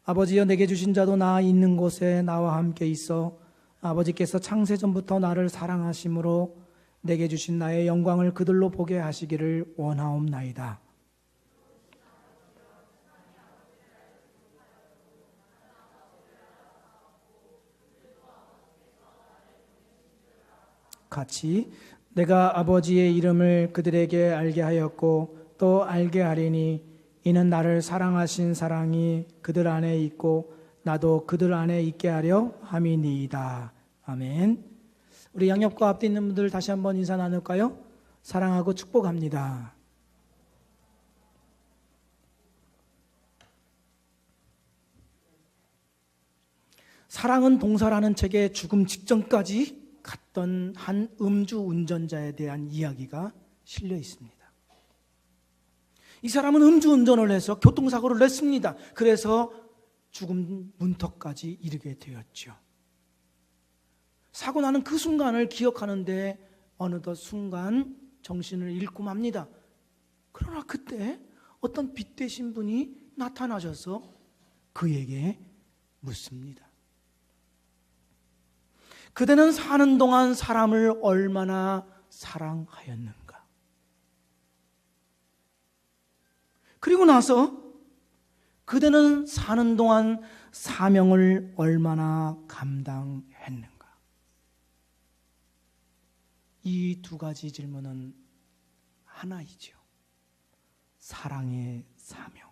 아버지여 내게 주신 자도 나 있는 곳에 나와 함께 있어 아버지께서 창세전부터 나를 사랑하심으로 내게 주신 나의 영광을 그들로 보게 하시기를 원하옵나이다. 같이 내가 아버지의 이름을 그들에게 알게 하였고 또 알게 하리니 이는 나를 사랑하신 사랑이 그들 안에 있고 나도 그들 안에 있게 하려 함이니이다. 아멘. 우리 양옆과 앞에 있는 분들 다시 한번 인사 나눌까요? 사랑하고 축복합니다. 사랑은 동사라는 책에 죽음 직전까지 갔던 한 음주 운전자에 대한 이야기가 실려 있습니다. 이 사람은 음주 운전을 해서 교통사고를 냈습니다. 그래서 죽음 문턱까지 이르게 되었죠. 사고 나는 그 순간을 기억하는데 어느덧 순간 정신을 잃고 맙니다. 그러나 그때 어떤 빛되신 분이 나타나셔서 그에게 묻습니다. 그대는 사는 동안 사람을 얼마나 사랑하였는가? 그리고 나서 그대는 사는 동안 사명을 얼마나 감당했는가? 이 두 가지 질문은 하나이죠. 사랑의 사명.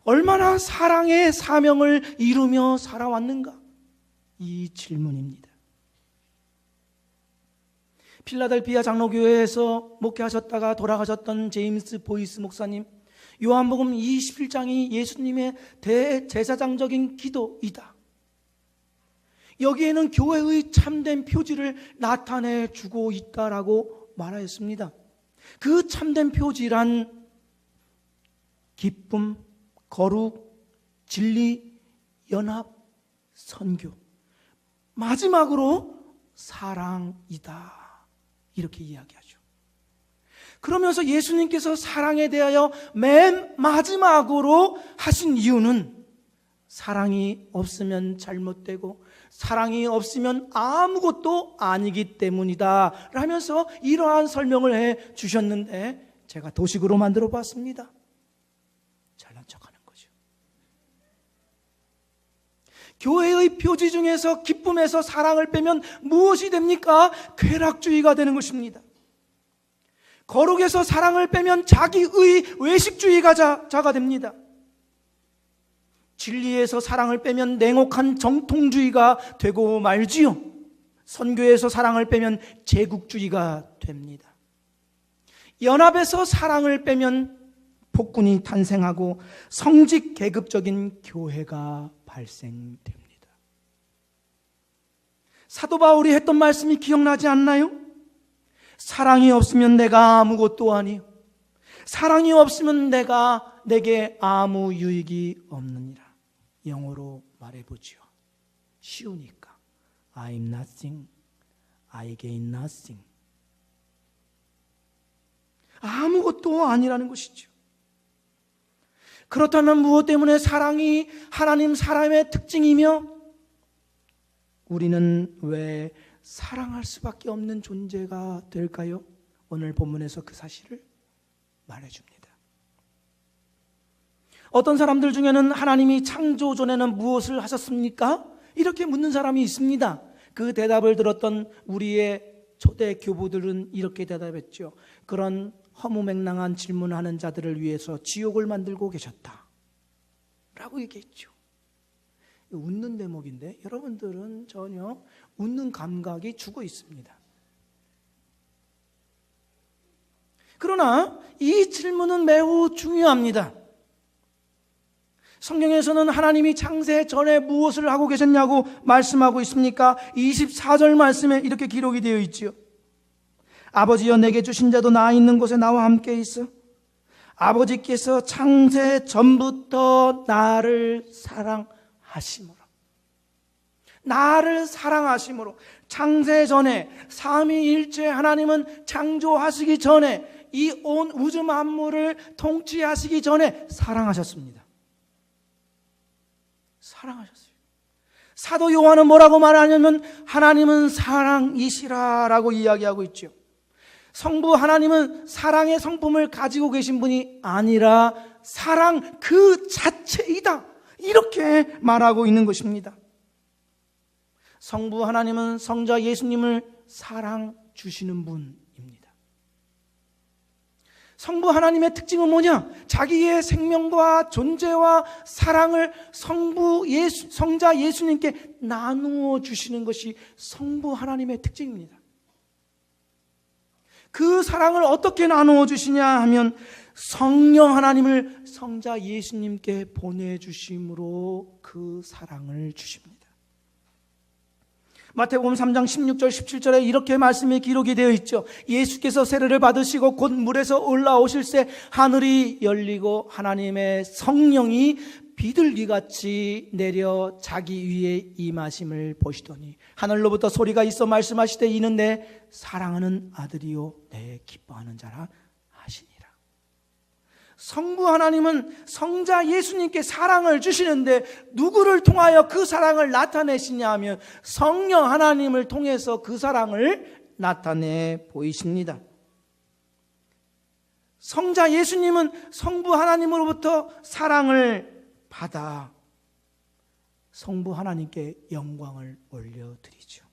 얼마나 사랑의 사명을 이루며 살아왔는가? 이 질문입니다. 필라델피아 장로교회에서 목회하셨다가 돌아가셨던 제임스 보이스 목사님, 요한복음 21장이 예수님의 대제사장적인 기도이다. 여기에는 교회의 참된 표지를 나타내 주고 있다라고 말하였습니다. 그 참된 표지란 기쁨, 거룩, 진리, 연합, 선교, 마지막으로 사랑이다. 이렇게 이야기하죠. 그러면서 예수님께서 사랑에 대하여 맨 마지막으로 하신 이유는 사랑이 없으면 잘못되고 사랑이 없으면 아무것도 아니기 때문이다 라면서 이러한 설명을 해 주셨는데 제가 도식으로 만들어 봤습니다. 잘난 척하는 거죠. 교회의 표지 중에서 기쁨에서 사랑을 빼면 무엇이 됩니까? 쾌락주의가 되는 것입니다. 거룩에서 사랑을 빼면 자기의 외식주의자가 됩니다. 진리에서 사랑을 빼면 냉혹한 정통주의가 되고 말지요. 선교에서 사랑을 빼면 제국주의가 됩니다. 연합에서 사랑을 빼면 폭군이 탄생하고 성직 계급적인 교회가 발생됩니다. 사도 바울이 했던 말씀이 기억나지 않나요? 사랑이 없으면 내가 아무것도 아니요 사랑이 없으면 내게 아무 유익이 없느니라. 영어로 말해보지요. 쉬우니까 I'm nothing, I gain nothing. 아무것도 아니라는 것이죠. 그렇다면 무엇 때문에 사랑이 하나님 사람의 특징이며 우리는 왜 사랑할 수밖에 없는 존재가 될까요? 오늘 본문에서 그 사실을 말해줍니다. 어떤 사람들 중에는 하나님이 창조 전에는 무엇을 하셨습니까? 이렇게 묻는 사람이 있습니다. 그 대답을 들었던 우리의 초대 교부들은 이렇게 대답했죠. 그런 허무맹랑한 질문하는 자들을 위해서 지옥을 만들고 계셨다 라고 얘기했죠. 웃는 대목인데 여러분들은 전혀 웃는 감각이 죽어 있습니다. 그러나 이 질문은 매우 중요합니다. 성경에서는 하나님이 창세 전에 무엇을 하고 계셨냐고 말씀하고 있습니까? 24절 말씀에 이렇게 기록이 되어 있지요. 아버지여 내게 주신 자도 나 있는 곳에 나와 함께 있어 아버지께서 창세 전부터 나를 사랑하심으로 창세 전에 삼위일체 하나님은 창조하시기 전에 이 온 우주 만물을 통치하시기 전에 사랑하셨습니다. 사랑하셨어요. 사도 요한은 뭐라고 말하냐면 하나님은 사랑이시라라고 이야기하고 있죠. 성부 하나님은 사랑의 성품을 가지고 계신 분이 아니라 사랑 그 자체이다, 이렇게 말하고 있는 것입니다. 성부 하나님은 성자 예수님을 사랑 주시는 분입니다. 성부 하나님의 특징은 뭐냐? 자기의 생명과 존재와 사랑을 성자 예수님께 나누어 주시는 것이 성부 하나님의 특징입니다. 그 사랑을 어떻게 나누어 주시냐 하면 성령 하나님을 성자 예수님께 보내주심으로 그 사랑을 주십니다. 마태복음 3장 16절 17절에 이렇게 말씀이 기록이 되어 있죠. 예수께서 세례를 받으시고 곧 물에서 올라오실 새 하늘이 열리고 하나님의 성령이 비둘기같이 내려 자기 위에 임하심을 보시더니 하늘로부터 소리가 있어 말씀하시되 이는 내 사랑하는 아들이요 내 기뻐하는 자라 하시니라. 성부 하나님은 성자 예수님께 사랑을 주시는데 누구를 통하여 그 사랑을 나타내시냐 하면 성령 하나님을 통해서 그 사랑을 나타내 보이십니다. 성자 예수님은 성부 하나님으로부터 사랑을 받아 성부 하나님께 영광을 올려드리죠.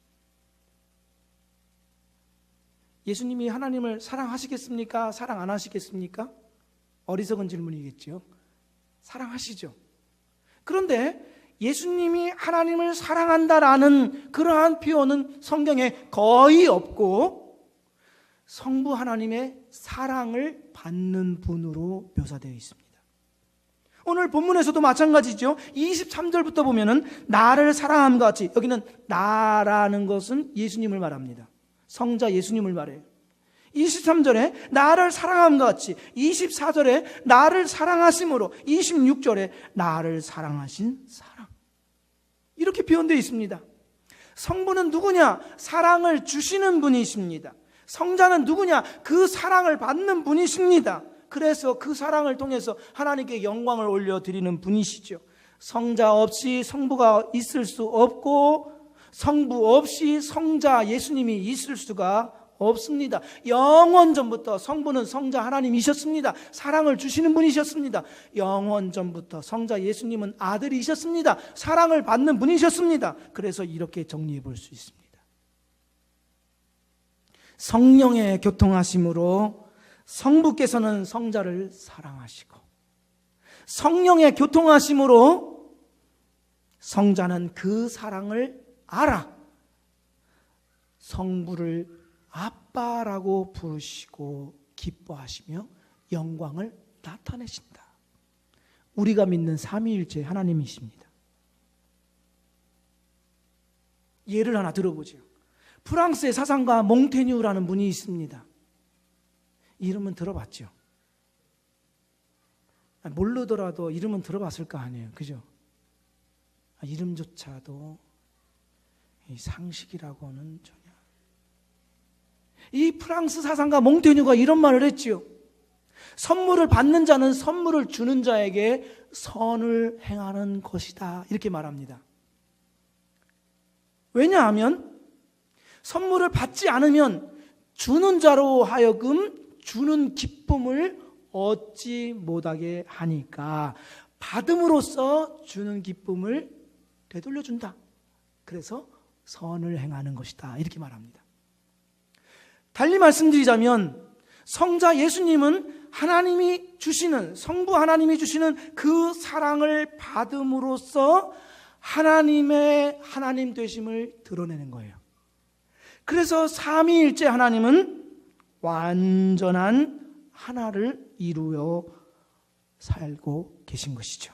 예수님이 하나님을 사랑하시겠습니까? 사랑 안 하시겠습니까? 어리석은 질문이겠죠. 사랑하시죠. 그런데 예수님이 하나님을 사랑한다라는 그러한 표현은 성경에 거의 없고 성부 하나님의 사랑을 받는 분으로 묘사되어 있습니다. 오늘 본문에서도 마찬가지죠. 23절부터 보면은 나를 사랑함과 같이, 여기는 나라는 것은 예수님을 말합니다. 성자 예수님을 말해요. 23절에 나를 사랑함과 같이, 24절에 나를 사랑하심으로, 26절에 나를 사랑하신 사랑, 이렇게 표현되어 있습니다. 성부는 누구냐? 사랑을 주시는 분이십니다. 성자는 누구냐? 그 사랑을 받는 분이십니다. 그래서 그 사랑을 통해서 하나님께 영광을 올려드리는 분이시죠. 성자 없이 성부가 있을 수 없고 성부 없이 성자 예수님이 있을 수가 없습니다. 영원전부터 성부는 성자 하나님이셨습니다. 사랑을 주시는 분이셨습니다. 영원전부터 성자 예수님은 아들이셨습니다. 사랑을 받는 분이셨습니다. 그래서 이렇게 정리해 볼 수 있습니다. 성령의 교통하심으로 성부께서는 성자를 사랑하시고 성령의 교통하심으로 성자는 그 사랑을 알아 성부를 아빠라고 부르시고 기뻐하시며 영광을 나타내신다. 우리가 믿는 삼위일체 하나님이십니다. 예를 하나 들어보죠. 프랑스의 사상가 몽테뉴라는 분이 있습니다. 이름은 들어봤죠? 모르더라도 이름은 들어봤을 거 아니에요. 그죠? 이름조차도 상식이라고는 전혀. 이 프랑스 사상가 몽테뉴가 이런 말을 했지요. 선물을 받는 자는 선물을 주는 자에게 선을 행하는 것이다, 이렇게 말합니다. 왜냐하면 선물을 받지 않으면 주는 자로 하여금 주는 기쁨을 얻지 못하게 하니까 받음으로써 주는 기쁨을 되돌려준다. 그래서 선을 행하는 것이다, 이렇게 말합니다. 달리 말씀드리자면 성자 예수님은 하나님이 주시는, 성부 하나님이 주시는 그 사랑을 받음으로써 하나님의 하나님 되심을 드러내는 거예요. 그래서 삼위일체 하나님은 완전한 하나를 이루어 살고 계신 것이죠.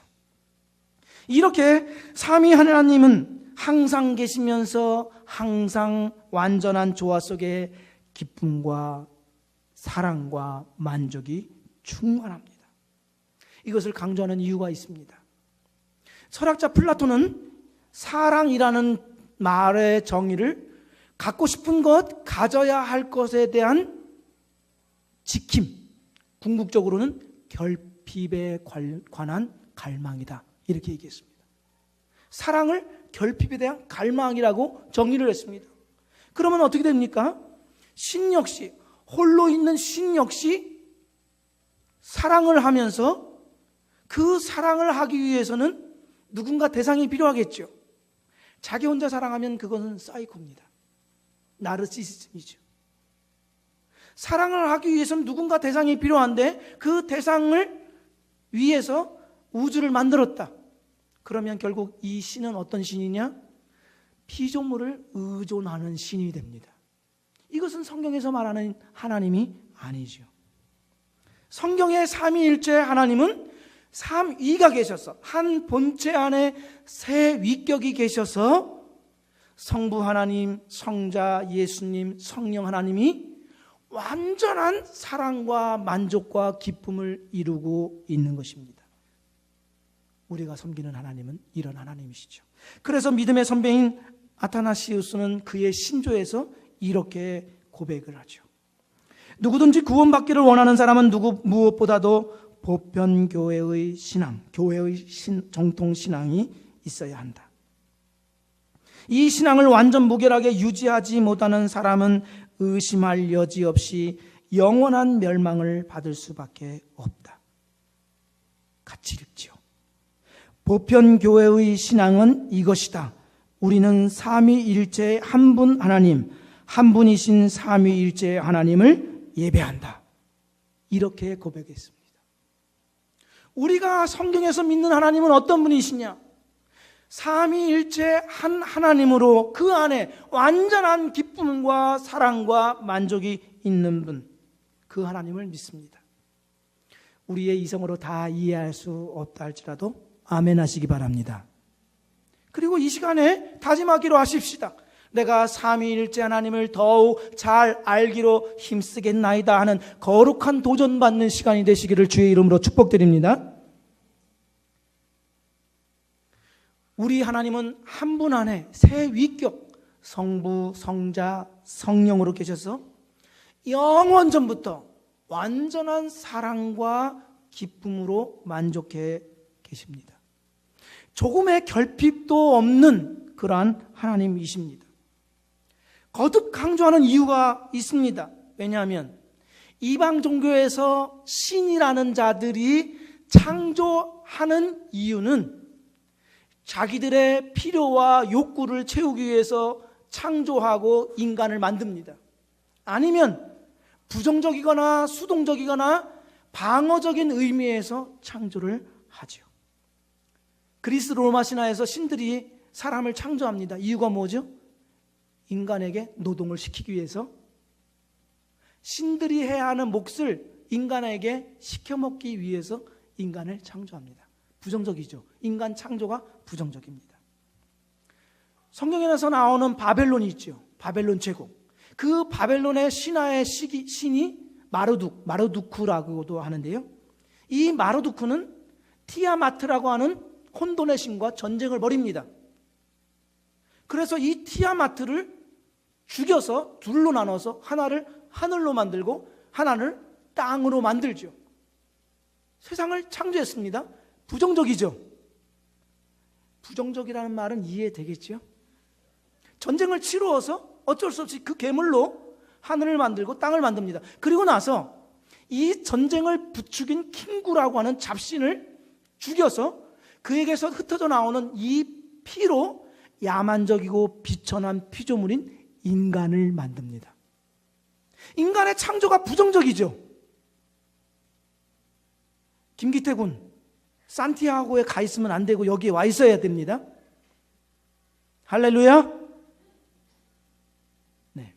이렇게 삼위 하나님은 항상 계시면서 항상 완전한 조화 속에 기쁨과 사랑과 만족이 충만합니다. 이것을 강조하는 이유가 있습니다. 철학자 플라톤은 사랑이라는 말의 정의를 갖고 싶은 것, 가져야 할 것에 대한 지킴, 궁극적으로는 결핍에 관한 갈망이다, 이렇게 얘기했습니다. 사랑을 결핍에 대한 갈망이라고 정의를 했습니다. 그러면 어떻게 됩니까? 신 역시, 홀로 있는 신 역시 사랑을 하면서 그 사랑을 하기 위해서는 누군가 대상이 필요하겠죠. 자기 혼자 사랑하면 그것은 사이코입니다. 나르시시즘이죠. 사랑을 하기 위해서는 누군가 대상이 필요한데 그 대상을 위해서 우주를 만들었다. 그러면 결국 이 신은 어떤 신이냐? 피조물을 의존하는 신이 됩니다. 이것은 성경에서 말하는 하나님이 아니죠. 성경의 삼위일체 하나님은 삼위가 계셔서 한 본체 안에 세 위격이 계셔서 성부 하나님, 성자 예수님, 성령 하나님이 완전한 사랑과 만족과 기쁨을 이루고 있는 것입니다. 우리가 섬기는 하나님은 이런 하나님이시죠. 그래서 믿음의 선배인 아타나시우스는 그의 신조에서 이렇게 고백을 하죠. 누구든지 구원받기를 원하는 사람은 무엇보다도 보편교회의 신앙, 교회의 정통신앙이 있어야 한다. 이 신앙을 완전 무결하게 유지하지 못하는 사람은 의심할 여지 없이 영원한 멸망을 받을 수밖에 없다. 같이 읽지요. 보편교회의 신앙은 이것이다. 우리는 삼위일체의 한 분 하나님, 한 분이신 삼위일체의 하나님을 예배한다. 이렇게 고백했습니다. 우리가 성경에서 믿는 하나님은 어떤 분이시냐? 삼위일체 한 하나님으로 그 안에 완전한 기쁨과 사랑과 만족이 있는 분, 그 하나님을 믿습니다. 우리의 이성으로 다 이해할 수 없다 할지라도 아멘 하시기 바랍니다. 그리고 이 시간에 다짐하기로 하십시다. 내가 삼위일체 하나님을 더욱 잘 알기로 힘쓰겠나이다 하는 거룩한 도전받는 시간이 되시기를 주의 이름으로 축복드립니다. 우리 하나님은 한 분 안에 세 위격, 성부, 성자, 성령으로 계셔서 영원전부터 완전한 사랑과 기쁨으로 만족해 계십니다. 조금의 결핍도 없는 그러한 하나님이십니다. 거듭 강조하는 이유가 있습니다. 왜냐하면 이방 종교에서 신이라는 자들이 창조하는 이유는 자기들의 필요와 욕구를 채우기 위해서 창조하고 인간을 만듭니다. 아니면 부정적이거나 수동적이거나 방어적인 의미에서 창조를 하죠. 그리스 로마 신화에서 신들이 사람을 창조합니다. 이유가 뭐죠? 인간에게 노동을 시키기 위해서. 신들이 해야 하는 몫을 인간에게 시켜먹기 위해서 인간을 창조합니다. 부정적이죠. 인간 창조가 부정적입니다. 성경에서 나오는 바벨론이 있죠. 바벨론 제국. 그 바벨론의 신화의 신이 마르두크라고도 하는데요. 이 마르두크는 티아마트라고 하는 혼돈의 신과 전쟁을 벌입니다. 그래서 이 티아마트를 죽여서 둘로 나눠서 하나를 하늘로 만들고 하나를 땅으로 만들죠. 세상을 창조했습니다. 부정적이죠. 부정적이라는 말은 이해되겠죠. 전쟁을 치루어서 어쩔 수 없이 그 괴물로 하늘을 만들고 땅을 만듭니다. 그리고 나서 이 전쟁을 부추긴 킹구라고 하는 잡신을 죽여서 그에게서 흩어져 나오는 이 피로 야만적이고 비천한 피조물인 인간을 만듭니다. 인간의 창조가 부정적이죠. 김기태 군 산티아고에 가 있으면 안 되고 여기에 와 있어야 됩니다. 할렐루야. 네.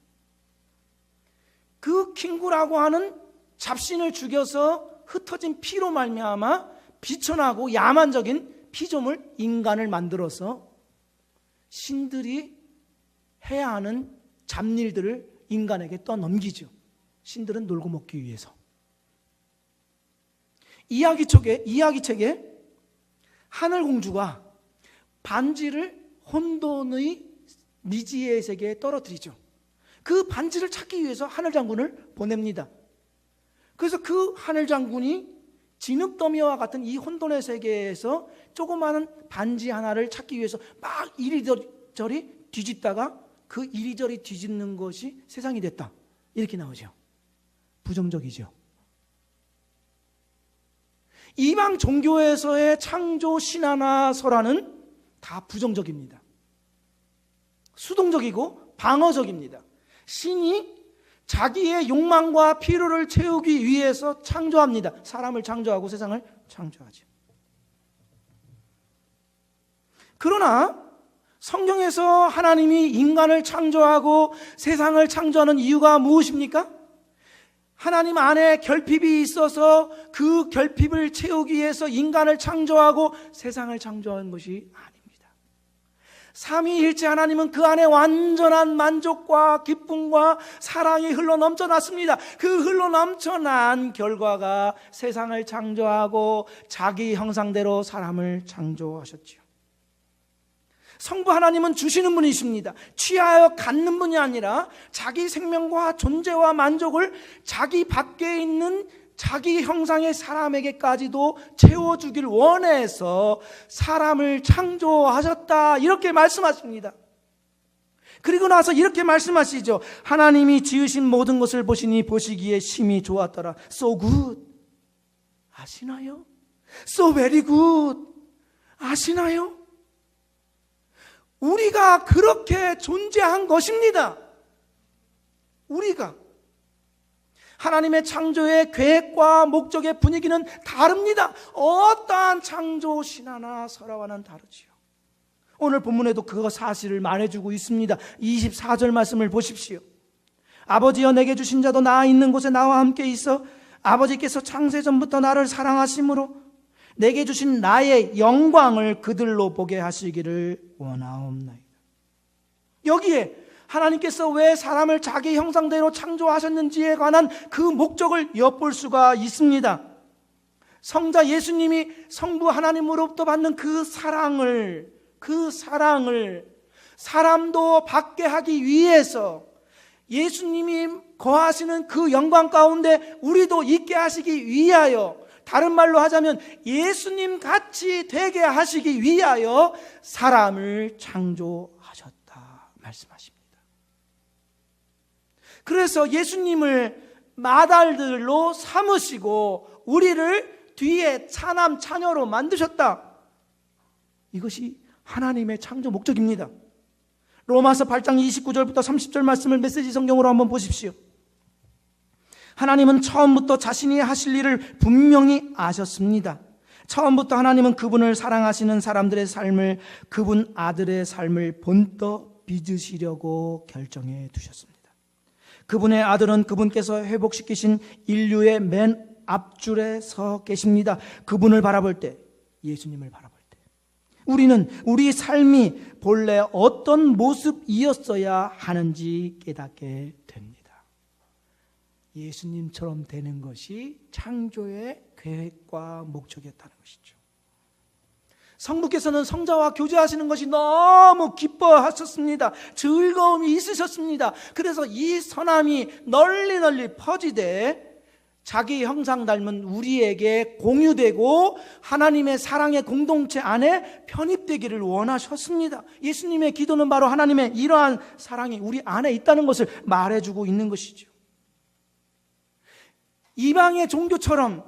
그 킹구라고 하는 잡신을 죽여서 흩어진 피로 말미암아 비천하고 야만적인 피조물 인간을 만들어서 신들이 해야 하는 잡일들을 인간에게 떠넘기죠. 신들은 놀고 먹기 위해서. 이야기책에 하늘공주가 반지를 혼돈의 미지의 세계에 떨어뜨리죠. 그 반지를 찾기 위해서 하늘장군을 보냅니다. 그래서 그 하늘장군이 진흙더미와 같은 이 혼돈의 세계에서 조그마한 반지 하나를 찾기 위해서 막 이리저리 뒤집다가 그 이리저리 뒤집는 것이 세상이 됐다, 이렇게 나오죠. 부정적이죠. 이방 종교에서의 창조 신화나 설화는 다 부정적입니다. 수동적이고 방어적입니다. 신이 자기의 욕망과 필요를 채우기 위해서 창조합니다. 사람을 창조하고 세상을 창조하죠. 그러나 성경에서 하나님이 인간을 창조하고 세상을 창조하는 이유가 무엇입니까? 하나님 안에 결핍이 있어서 그 결핍을 채우기 위해서 인간을 창조하고 세상을 창조한 것이 아닙니다. 삼위일체 하나님은 그 안에 완전한 만족과 기쁨과 사랑이 흘러넘쳐났습니다. 그 흘러넘쳐난 결과가 세상을 창조하고 자기 형상대로 사람을 창조하셨죠. 성부 하나님은 주시는 분이십니다. 취하여 갖는 분이 아니라 자기 생명과 존재와 만족을 자기 밖에 있는 자기 형상의 사람에게까지도 채워주길 원해서 사람을 창조하셨다, 이렇게 말씀하십니다. 그리고 나서 이렇게 말씀하시죠. 하나님이 지으신 모든 것을 보시니 보시기에 심히 좋았더라. So good. 아시나요? So very good. 아시나요? 우리가 그렇게 존재한 것입니다. 우리가. 하나님의 창조의 계획과 목적의 분위기는 다릅니다. 어떠한 창조 신화나 설화와는 다르지요. 오늘 본문에도 그 사실을 말해주고 있습니다. 24절 말씀을 보십시오. 아버지여 내게 주신 자도 나 있는 곳에 나와 함께 있어 아버지께서 창세전부터 나를 사랑하심으로 내게 주신 나의 영광을 그들로 보게 하시기를 원하옵나이다. 여기에 하나님께서 왜 사람을 자기 형상대로 창조하셨는지에 관한 그 목적을 엿볼 수가 있습니다. 성자 예수님이 성부 하나님으로부터 받는 그 사랑을 사람도 받게 하기 위해서 예수님이 거하시는 그 영광 가운데 우리도 있게 하시기 위하여, 다른 말로 하자면 예수님 같이 되게 하시기 위하여 사람을 창조하셨다 말씀하십니다. 그래서 예수님을 맏아들로 삼으시고 우리를 뒤에 차남 차녀로 만드셨다. 이것이 하나님의 창조 목적입니다. 로마서 8장 29절부터 30절 말씀을 메시지 성경으로 한번 보십시오. 하나님은 처음부터 자신이 하실 일을 분명히 아셨습니다. 처음부터 하나님은 그분을 사랑하시는 사람들의 삶을, 그분 아들의 삶을 본떠 빚으시려고 결정해 두셨습니다. 그분의 아들은 그분께서 회복시키신 인류의 맨 앞줄에 서 계십니다. 그분을 바라볼 때, 예수님을 바라볼 때 우리는 우리 삶이 본래 어떤 모습이었어야 하는지 깨닫게 됩니다. 예수님처럼 되는 것이 창조의 계획과 목적이었다는 것이죠. 성부께서는 성자와 교제하시는 것이 너무 기뻐하셨습니다. 즐거움이 있으셨습니다. 그래서 이 선함이 널리 퍼지되 자기 형상 닮은 우리에게 공유되고 하나님의 사랑의 공동체 안에 편입되기를 원하셨습니다. 예수님의 기도는 바로 하나님의 이러한 사랑이 우리 안에 있다는 것을 말해주고 있는 것이죠. 이방의 종교처럼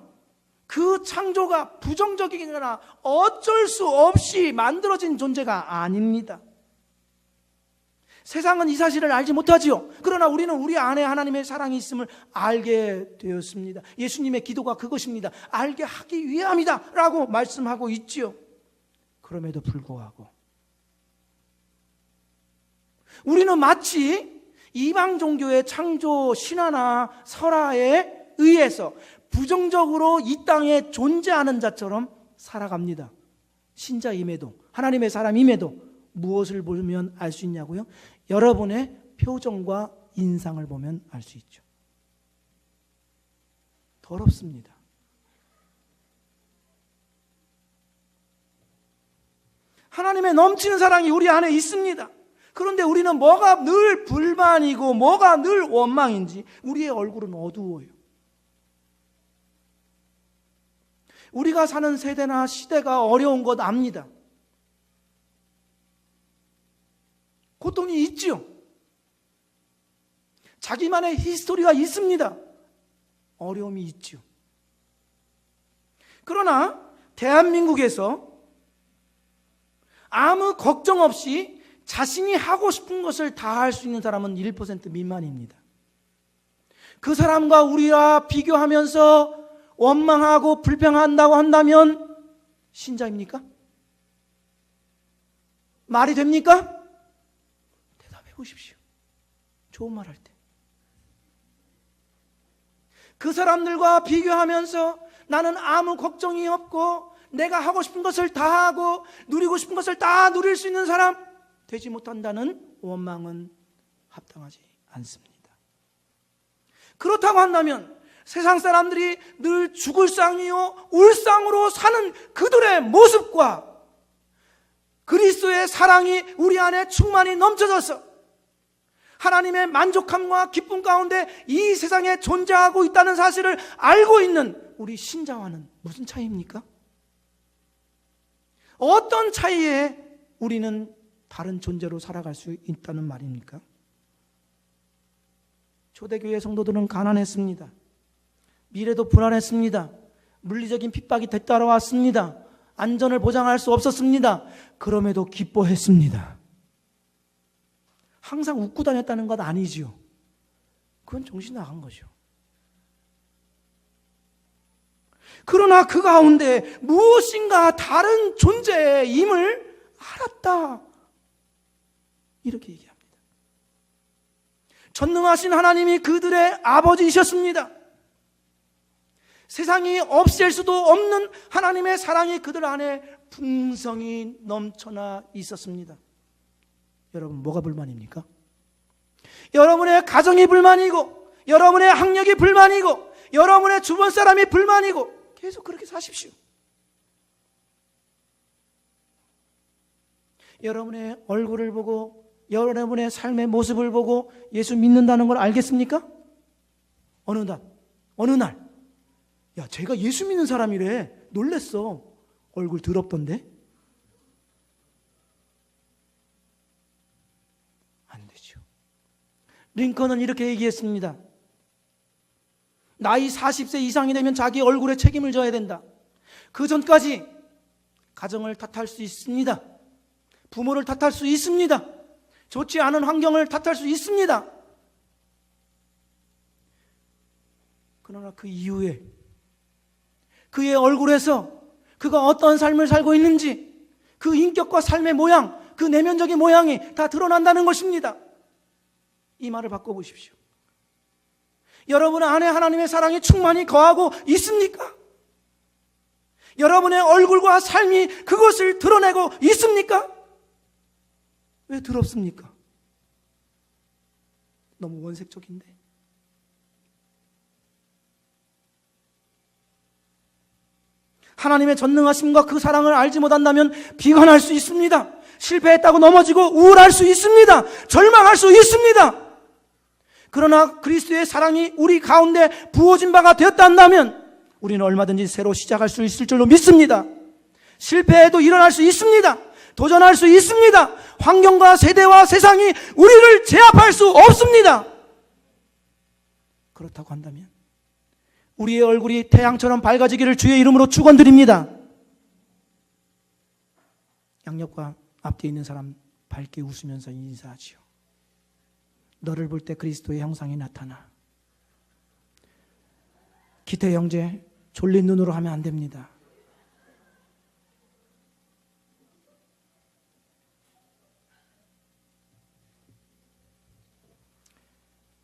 그 창조가 부정적이거나 어쩔 수 없이 만들어진 존재가 아닙니다. 세상은 이 사실을 알지 못하지요. 그러나 우리는 우리 안에 하나님의 사랑이 있음을 알게 되었습니다. 예수님의 기도가 그것입니다. 알게 하기 위함이다 라고 말씀하고 있지요. 그럼에도 불구하고 우리는 마치 이방 종교의 창조 신화나 설화에 의해서 부정적으로 이 땅에 존재하는 자처럼 살아갑니다. 신자임에도, 하나님의 사람임에도 무엇을 보면 알 수 있냐고요? 여러분의 표정과 인상을 보면 알 수 있죠. 더럽습니다. 하나님의 넘치는 사랑이 우리 안에 있습니다. 그런데 우리는 뭐가 늘 불만이고 뭐가 늘 원망인지 우리의 얼굴은 어두워요. 우리가 사는 세대나 시대가 어려운 것 압니다. 고통이 있지요. 자기만의 히스토리가 있습니다. 어려움이 있지요. 그러나 대한민국에서 아무 걱정 없이 자신이 하고 싶은 것을 다 할 수 있는 사람은 1% 미만입니다. 그 사람과 우리와 비교하면서 원망하고 불평한다고 한다면 신자입니까? 말이 됩니까? 대답해 보십시오. 좋은 말 할 때. 그 사람들과 비교하면서 나는 아무 걱정이 없고 내가 하고 싶은 것을 다 하고 누리고 싶은 것을 다 누릴 수 있는 사람 되지 못한다는 원망은 합당하지 않습니다. 그렇다고 한다면 세상 사람들이 늘 죽을 상이요 울상으로 사는 그들의 모습과 그리스도의 사랑이 우리 안에 충만히 넘쳐져서 하나님의 만족함과 기쁨 가운데 이 세상에 존재하고 있다는 사실을 알고 있는 우리 신자와는 무슨 차이입니까? 어떤 차이에 우리는 다른 존재로 살아갈 수 있다는 말입니까? 초대교회 성도들은 가난했습니다. 미래도 불안했습니다. 물리적인 핍박이 뒤따라왔습니다. 안전을 보장할 수 없었습니다. 그럼에도 기뻐했습니다. 항상 웃고 다녔다는 것 아니지요. 그건 정신 나간 거죠. 그러나 그 가운데 무엇인가 다른 존재의 임을 알았다. 이렇게 얘기합니다. 전능하신 하나님이 그들의 아버지이셨습니다. 세상이 없앨 수도 없는 하나님의 사랑이 그들 안에 풍성히 넘쳐나 있었습니다. 여러분, 뭐가 불만입니까? 여러분의 가정이 불만이고, 여러분의 학력이 불만이고, 여러분의 주변 사람이 불만이고, 계속 그렇게 사십시오. 여러분의 얼굴을 보고, 여러분의 삶의 모습을 보고 예수 믿는다는 걸 알겠습니까? 어느 날, 야, 제가 예수 믿는 사람이래. 놀랬어. 얼굴 더럽던데? 안 되죠. 링컨은 이렇게 얘기했습니다. 나이 40세 이상이 되면 자기 얼굴에 책임을 져야 된다. 그 전까지 가정을 탓할 수 있습니다. 부모를 탓할 수 있습니다. 좋지 않은 환경을 탓할 수 있습니다. 그러나 그 이후에 그의 얼굴에서 그가 어떤 삶을 살고 있는지 그 인격과 삶의 모양, 그 내면적인 모양이 다 드러난다는 것입니다. 이 말을 바꿔보십시오. 여러분 안에 하나님의 사랑이 충만히 거하고 있습니까? 여러분의 얼굴과 삶이 그것을 드러내고 있습니까? 왜 더럽습니까? 너무 원색적인데. 하나님의 전능하심과 그 사랑을 알지 못한다면 비관할 수 있습니다. 실패했다고 넘어지고 우울할 수 있습니다. 절망할 수 있습니다. 그러나 그리스도의 사랑이 우리 가운데 부어진 바가 되었다 한다면 우리는 얼마든지 새로 시작할 수 있을 줄로 믿습니다. 실패해도 일어날 수 있습니다. 도전할 수 있습니다. 환경과 세대와 세상이 우리를 제압할 수 없습니다. 그렇다고 한다면 우리의 얼굴이 태양처럼 밝아지기를 주의 이름으로 축원드립니다. 양옆과 앞뒤에 있는 사람 밝게 웃으면서 인사하지요. 너를 볼 때 그리스도의 형상이 나타나. 기태 형제, 졸린 눈으로 하면 안 됩니다.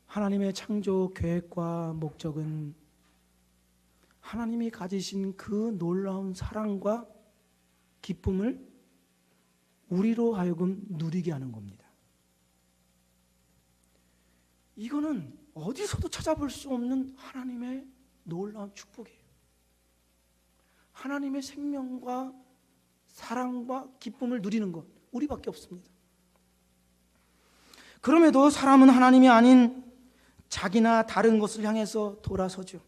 하나님의 창조 계획과 목적은 하나님이 가지신 그 놀라운 사랑과 기쁨을 우리로 하여금 누리게 하는 겁니다. 이거는 어디서도 찾아볼 수 없는 하나님의 놀라운 축복이에요. 하나님의 생명과 사랑과 기쁨을 누리는 것, 우리밖에 없습니다. 그럼에도 사람은 하나님이 아닌 자기나 다른 것을 향해서 돌아서죠.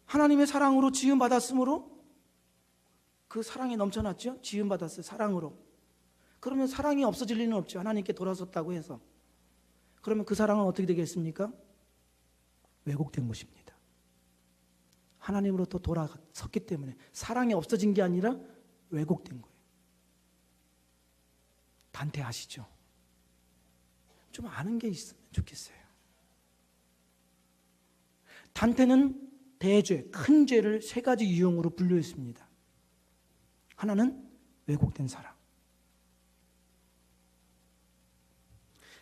하나님의 사랑으로 지음받았으므로 그 사랑이 넘쳐났죠. 지음받았어요. 사랑으로. 그러면 사랑이 없어질 리는 없죠. 하나님께 돌아섰다고 해서. 그러면 그 사랑은 어떻게 되겠습니까? 왜곡된 것입니다. 하나님으로부터 돌아섰기 때문에 사랑이 없어진 게 아니라 왜곡된 거예요. 단테 아시죠? 좀 아는 게 있으면 좋겠어요. 단테는 대죄, 큰 죄를 세 가지 유형으로 분류했습니다. 하나는 왜곡된 사랑.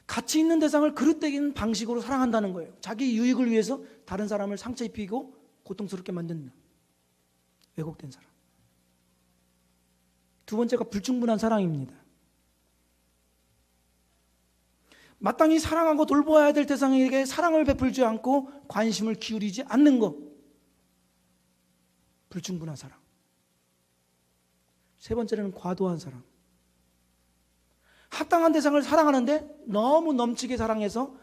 가치 있는 대상을 그릇되는 방식으로 사랑한다는 거예요. 자기 유익을 위해서 다른 사람을 상처 입히고 고통스럽게 만든다. 왜곡된 사랑. 두 번째가 불충분한 사랑입니다. 마땅히 사랑하고 돌보아야 될 대상에게 사랑을 베풀지 않고 관심을 기울이지 않는 것. 불충분한 사랑. 세 번째는 과도한 사랑. 합당한 대상을 사랑하는데 너무 넘치게 사랑해서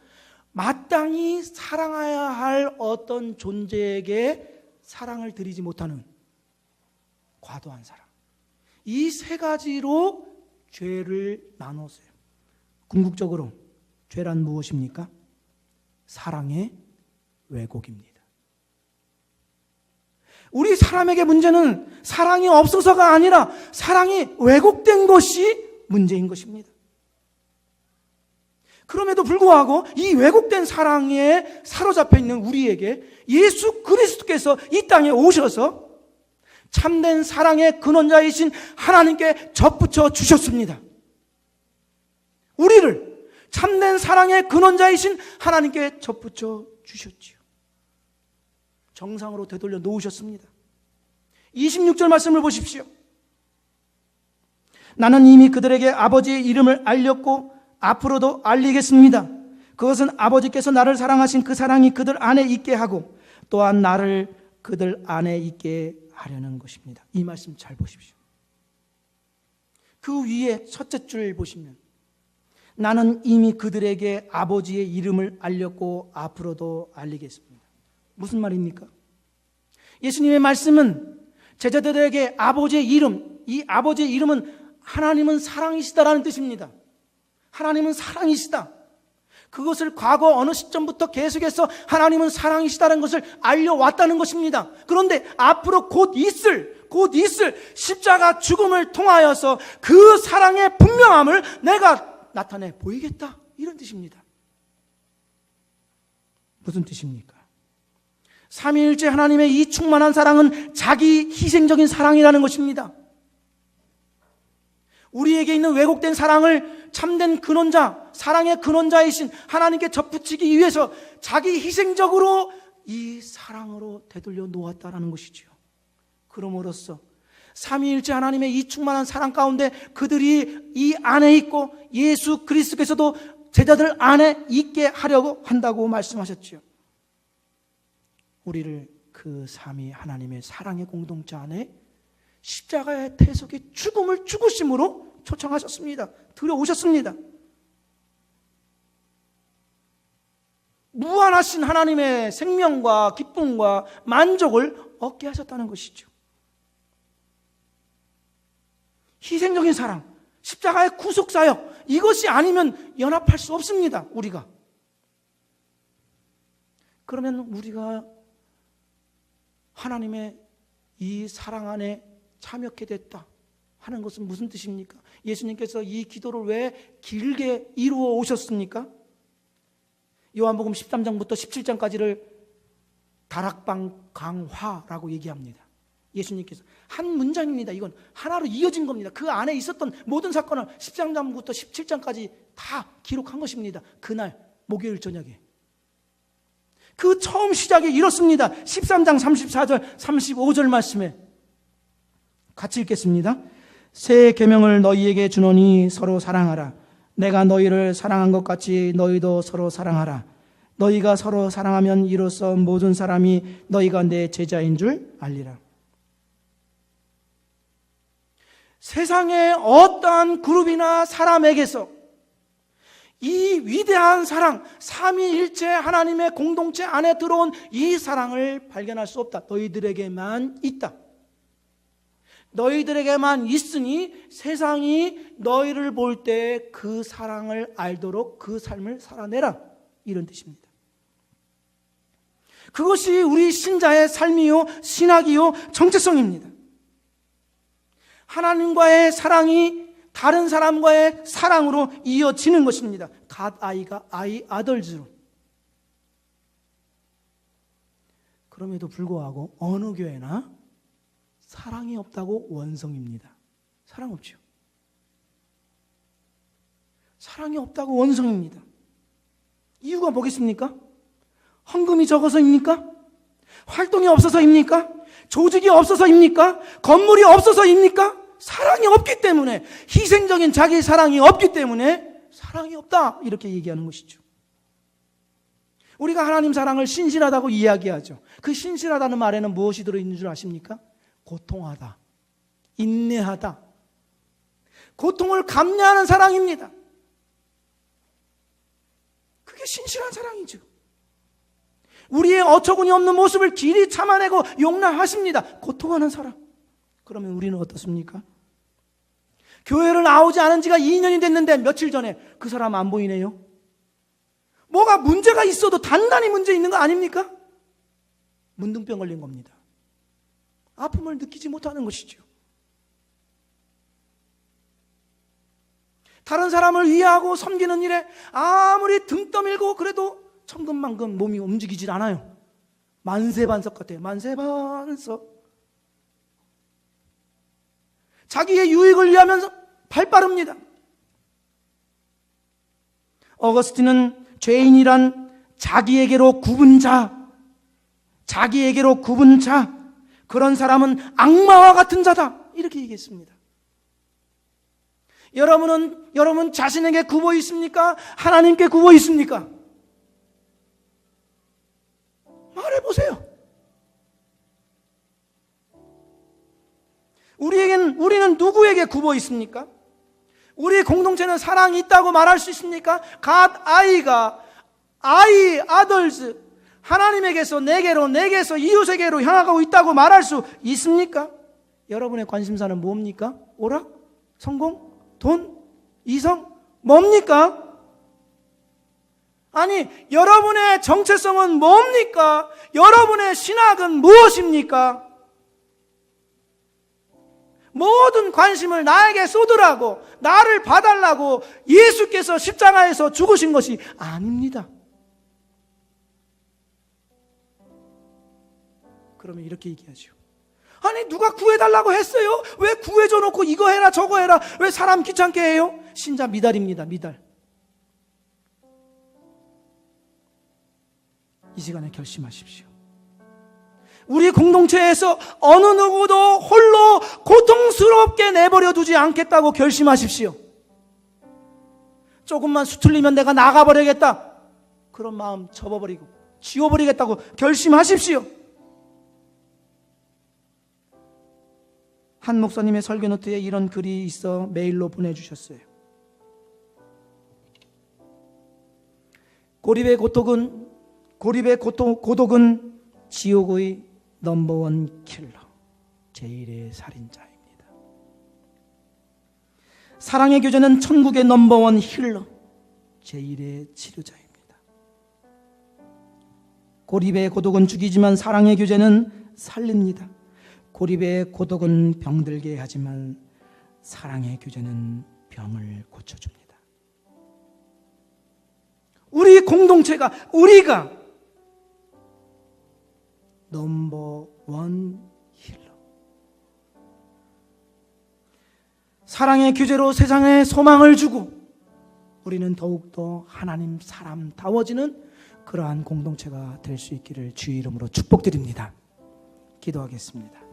마땅히 사랑해야 할 어떤 존재에게 사랑을 드리지 못하는 과도한 사랑. 이 세 가지로 죄를 나눴어요. 궁극적으로 죄란 무엇입니까? 사랑의 왜곡입니다. 우리 사람에게 문제는 사랑이 없어서가 아니라 사랑이 왜곡된 것이 문제인 것입니다. 그럼에도 불구하고 이 왜곡된 사랑에 사로잡혀 있는 우리에게 예수 그리스도께서 이 땅에 오셔서 참된 사랑의 근원자이신 하나님께 접붙여 주셨습니다. 우리를 참된 사랑의 근원자이신 하나님께 접붙여 주셨지요. 정상으로 되돌려 놓으셨습니다. 26절 말씀을 보십시오. 나는 이미 그들에게 아버지의 이름을 알렸고 앞으로도 알리겠습니다. 그것은 아버지께서 나를 사랑하신 그 사랑이 그들 안에 있게 하고 또한 나를 그들 안에 있게 하려는 것입니다. 이 말씀 잘 보십시오. 그 위에 첫째 줄 보시면 나는 이미 그들에게 아버지의 이름을 알렸고 앞으로도 알리겠습니다. 무슨 말입니까? 예수님의 말씀은 제자들에게 아버지의 이름, 이 아버지의 이름은 하나님은 사랑이시다라는 뜻입니다. 하나님은 사랑이시다. 그것을 과거 어느 시점부터 계속해서 하나님은 사랑이시다는 것을 알려왔다는 것입니다. 그런데 앞으로 곧 있을 십자가 죽음을 통하여서 그 사랑의 분명함을 내가 나타내 보이겠다. 이런 뜻입니다. 무슨 뜻입니까? 삼위일체 하나님의 이 충만한 사랑은 자기 희생적인 사랑이라는 것입니다. 우리에게 있는 왜곡된 사랑을 참된 근원자, 사랑의 근원자이신 하나님께 접붙이기 위해서 자기 희생적으로 이 사랑으로 되돌려 놓았다라는 것이죠. 그럼으로써 삼위일체 하나님의 이 충만한 사랑 가운데 그들이 이 안에 있고 예수 그리스도께서도 제자들 안에 있게 하려고 한다고 말씀하셨죠. 우리를 그 삼위 하나님의 사랑의 공동체 안에 십자가의 대속의 죽음을 죽으심으로 초청하셨습니다. 들여오셨습니다. 무한하신 하나님의 생명과 기쁨과 만족을 얻게 하셨다는 것이죠. 희생적인 사랑, 십자가의 구속사역, 이것이 아니면 연합할 수 없습니다. 우리가. 그러면 우리가 하나님의 이 사랑 안에 참여하게 됐다 하는 것은 무슨 뜻입니까? 예수님께서 이 기도를 왜 길게 이루어 오셨습니까? 요한복음 13장부터 17장까지를 다락방 강화라고 얘기합니다. 예수님께서 한 문장입니다. 이건 하나로 이어진 겁니다. 그 안에 있었던 모든 사건을 13장부터 17장까지 다 기록한 것입니다. 그날 목요일 저녁에. 그 처음 시작이 이렇습니다. 13장 34절 35절 말씀에 같이 읽겠습니다. 새 계명을 너희에게 주노니 서로 사랑하라. 내가 너희를 사랑한 것 같이 너희도 서로 사랑하라. 너희가 서로 사랑하면 이로써 모든 사람이 너희가 내 제자인 줄 알리라. 세상의 어떠한 그룹이나 사람에게서 이 위대한 사랑, 삼위일체 하나님의 공동체 안에 들어온 이 사랑을 발견할 수 없다. 너희들에게만 있다. 너희들에게만 있으니 세상이 너희를 볼 때 그 사랑을 알도록 그 삶을 살아내라. 이런 뜻입니다. 그것이 우리 신자의 삶이요, 신학이요, 정체성입니다. 하나님과의 사랑이 다른 사람과의 사랑으로 이어지는 것입니다. God I가 I others로. 그럼에도 불구하고 어느 교회나 사랑이 없다고 원성입니다. 사랑 없죠. 사랑이 없다고 원성입니다. 이유가 뭐겠습니까? 헌금이 적어서입니까? 활동이 없어서입니까? 조직이 없어서입니까? 건물이 없어서입니까? 사랑이 없기 때문에, 희생적인 자기 사랑이 없기 때문에 사랑이 없다, 이렇게 얘기하는 것이죠. 우리가 하나님 사랑을 신실하다고 이야기하죠. 그 신실하다는 말에는 무엇이 들어있는 줄 아십니까? 고통하다, 인내하다, 고통을 감내하는 사랑입니다. 그게 신실한 사랑이죠. 우리의 어처구니 없는 모습을 길이 참아내고 용납하십니다. 고통하는 사랑. 그러면 우리는 어떻습니까? 교회를 나오지 않은 지가 2년이 됐는데 며칠 전에 그 사람 안 보이네요. 뭐가 문제가 있어도 단단히 문제 있는 거 아닙니까? 문둥병 걸린 겁니다. 아픔을 느끼지 못하는 것이죠. 다른 사람을 위하고 섬기는 일에 아무리 등 떠밀고 그래도 천근만근 몸이 움직이질 않아요. 만세반석 같아요. 만세반석. 자기의 유익을 위하면서 발 빠릅니다. 어거스틴은 죄인이란 자기에게로 굽은 자, 자기에게로 굽은 자, 그런 사람은 악마와 같은 자다, 이렇게 얘기했습니다. 여러분 자신에게 굽어 있습니까? 하나님께 굽어 있습니까? 말해보세요. 우리는 누구에게 굽어 있습니까? 우리의 공동체는 사랑이 있다고 말할 수 있습니까? God I가 I others, 하나님에게서 내게서 이웃에게로 향하고 있다고 말할 수 있습니까? 여러분의 관심사는 뭡니까? 오락? 성공? 돈? 이성? 뭡니까? 아니, 여러분의 정체성은 뭡니까? 여러분의 신학은 무엇입니까? 모든 관심을 나에게 쏟으라고, 나를 봐달라고 예수께서 십자가에서 죽으신 것이 아닙니다. 그러면 이렇게 얘기하죠. 아니, 누가 구해달라고 했어요? 왜 구해줘 놓고 이거 해라 저거 해라, 왜 사람 귀찮게 해요? 신자 미달입니다. 미달. 이 시간에 결심하십시오. 우리 공동체에서 어느 누구도 홀로 고통스럽게 내버려 두지 않겠다고 결심하십시오. 조금만 수틀리면 내가 나가버리겠다, 그런 마음 접어버리고 지워버리겠다고 결심하십시오. 한 목사님의 설교 노트에 이런 글이 있어 메일로 보내주셨어요. 고립의 고독은 지옥의 넘버원 킬러, 제1의 살인자입니다. 사랑의 교제는 천국의 넘버원 힐러, 제1의 치료자입니다. 고립의 고독은 죽이지만 사랑의 교제는 살립니다. 고립의 고독은 병들게 하지만 사랑의 교제는 병을 고쳐줍니다. 우리 공동체가, 우리가 넘버원 힐러, 사랑의 교제로 세상에 소망을 주고 우리는 더욱더 하나님 사람다워지는 그러한 공동체가 될 수 있기를 주의 이름으로 축복드립니다. 기도하겠습니다.